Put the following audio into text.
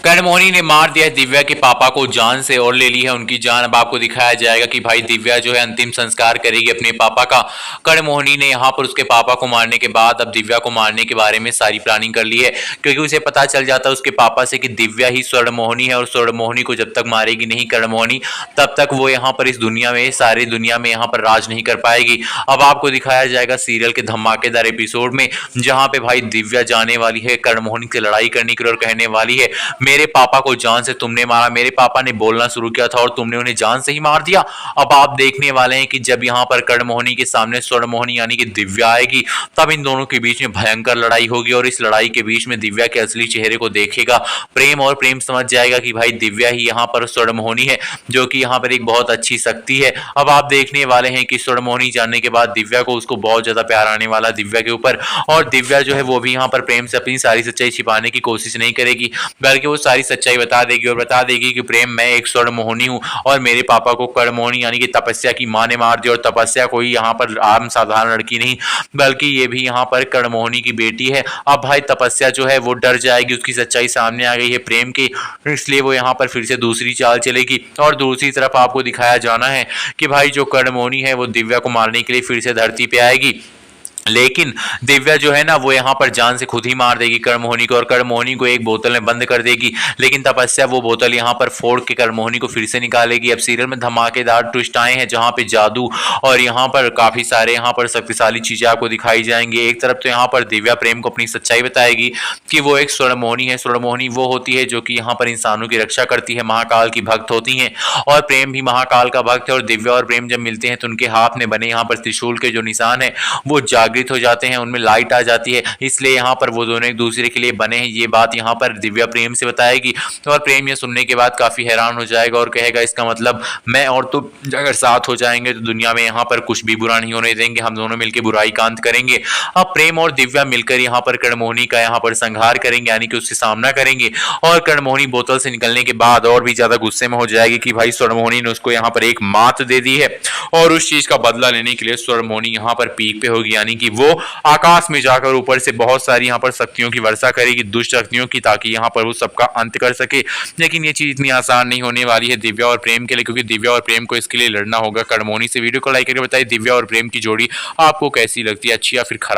कर्णमोहिनी ने मार दिया है दिव्या के पापा को जान से और ले ली है उनकी जान। अब आपको दिखाया जाएगा कि भाई दिव्या जो है अंतिम संस्कार करेगी अपने पापा का। कर्णमोहिनी ने यहाँ पर उसके पापा को मारने के बाद अब दिव्या को मारने के बारे में सारी प्लानिंग कर ली है, क्योंकि उसे पता चल जाता है उसके पापा से कि दिव्या ही स्वर्णमोहिनी है और स्वर्णमोहिनी को जब तक मारेगी नहीं कर्णमोहिनी तब तक वो यहाँ पर इस दुनिया में, सारी दुनिया में यहाँ पर राज नहीं कर पाएगी। अब आपको दिखाया जाएगा सीरियल के धमाकेदार एपिसोड में, जहाँ पे भाई दिव्या जाने वाली है कर्णमोहिनी से लड़ाई करने के लिए और कहने वाली है मेरे पापा को जान से तुमने मारा, मेरे पापा ने बोलना शुरू किया था और तुमने उन्हें जान से ही मार दिया। अब आप देखने वाले हैं कि जब यहाँ पर कर्णमोहिनी के सामने स्वर्णमोहिनी यानी कि दिव्या आएगी तब इन दोनों के बीच में भयंकर लड़ाई होगी और इस लड़ाई के बीच में दिव्या के असली चेहरे को देखेगा प्रेम और प्रेम समझ जाएगा कि भाई दिव्या ही यहाँ पर स्वर्णमोहिनी है, जो कि यहाँ पर एक बहुत अच्छी शक्ति है। अब आप देखने वाले हैं कि स्वर्णमोहिनी जानने के बाद दिव्या को, उसको बहुत ज्यादा प्यार आने वाला दिव्या के ऊपर, और दिव्या जो है वो भी यहाँ पर प्रेम से अपनी सारी सच्चाई छिपाने की कोशिश नहीं करेगी, बल्कि वो सारी सच्चाई बता देगी और बता देगी कि प्रेम मैं एक स्वर्णमोहिनी हूँ और मेरे पापा को कर्णमोहिनी यानी कि तपस्या की मां ने मार दिया, और तपस्या कोई यहाँ पर आम साधारण लड़की नहीं बल्कि ये भी यहाँ पर कर्णमोहिनी की बेटी है। अब भाई तपस्या जो है वो डर जाएगी, उसकी सच्चाई सामने आ गई है प्रेम की, इसलिए वो यहाँ पर फिर से दूसरी चाल चलेगी। और दूसरी तरफ आपको दिखाया जाना है कि भाई जो कर्णमोहिनी है वो दिव्या को मारने के लिए फिर से धरती पे आएगी, लेकिन दिव्या जो है ना वो यहाँ पर जान से खुद ही मार देगी कर्णमोहिनी को और कर्णमोहिनी को एक बोतल में बंद कर देगी। लेकिन तपस्या वो बोतल यहाँ पर फोड़ के कर्णमोहिनी को फिर से निकालेगी। अब सीरियल में धमाकेदार ट्विस्ट आए हैं, जहाँ पे जादू और यहाँ पर काफी सारे यहाँ पर शक्तिशाली चीजें आपको दिखाई जाएंगी। एक तरफ तो यहाँ पर दिव्या प्रेम को अपनी सच्चाई बताएगी कि वो एक स्वर्णमोहिनी है। स्वर्णमोहिनी वो होती है जो कि यहाँ पर इंसानों की रक्षा करती है, महाकाल की भक्त होती है, और प्रेम भी महाकाल का भक्त है। और दिव्या और प्रेम जब मिलते हैं तो उनके हाथ में बने यहाँ पर त्रिशूल के जो निशान है वो जागृत हो जाते हैं, उनमें लाइट आ जाती है, इसलिए यहाँ पर वो दोनों एक दूसरे के लिए बने हैं। ये बात यहाँ पर दिव्या प्रेम से बताएगी और प्रेम ये सुनने के बाद काफी हैरान हो जाएगा और कहेगा इसका मतलब मैं और तुम अगर साथ हो जाएंगे तो दुनिया में यहाँ पर कुछ भी बुरा नहीं होने देंगे, हम दोनों मिलकर बुराई का अंत करेंगे। अब प्रेम और दिव्या मिलकर यहाँ पर कर्णमोहिनी का यहाँ पर संहार करेंगे, यानी कि उससे सामना करेंगे। और कर्णमोहिनी बोतल से निकलने के बाद और भी ज्यादा गुस्से में हो जाएगी कि भाई स्वर्णमोहिनी ने उसको यहाँ पर एक मात दे दी है और उस चीज का बदला लेने के लिए स्वर्णमोहिनी यहाँ पर पीक पे होगी, यानी कि वो आकाश में जाकर ऊपर से बहुत सारी यहाँ पर शक्तियों की वर्षा करेगी, दुष्ट शक्तियों की, ताकि यहाँ पर वो सबका अंत कर सके। लेकिन ये चीज इतनी आसान नहीं होने वाली है दिव्या और प्रेम के लिए, क्योंकि दिव्या और प्रेम को इसके लिए लड़ना होगा कर्णमोहिनी से। वीडियो को लाइक करके बताइए दिव्या और प्रेम की जोड़ी आपको कैसी लगती है, अच्छी या फिर खराब।